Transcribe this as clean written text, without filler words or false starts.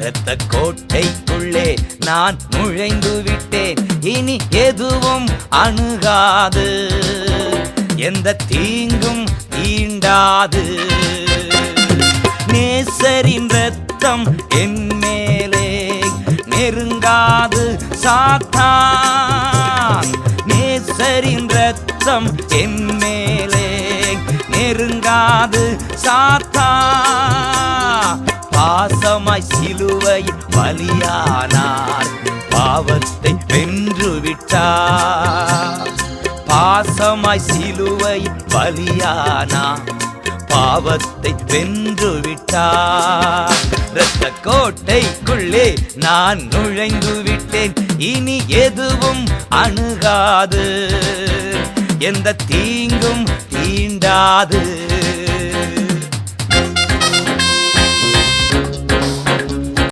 இரத்த கோட்டைக்குள்ளே நான் நுழைந்து விட்டேன். இனி எதுவும் அணுகாது, எந்த தீங்கும் தீண்டாது. நேசரின் இரத்தம் என் மேலே நெருங்காது சாத்தான். நேசரின் இரத்தம் என் மேலே நெருங்காது சாத்தான். பாசமாய் சிலுவை பலியானார், பாவத்தை வென்று விட்டார். பாசமாய் சிலுவை பலியானார், பாவத்தை வென்று விட்டார். இரத்த கோட்டைக்குள்ளே நான் நுழைந்து விட்டேன். இனி எதுவும் அணுகாது, எந்த தீங்கும் தீண்டாது.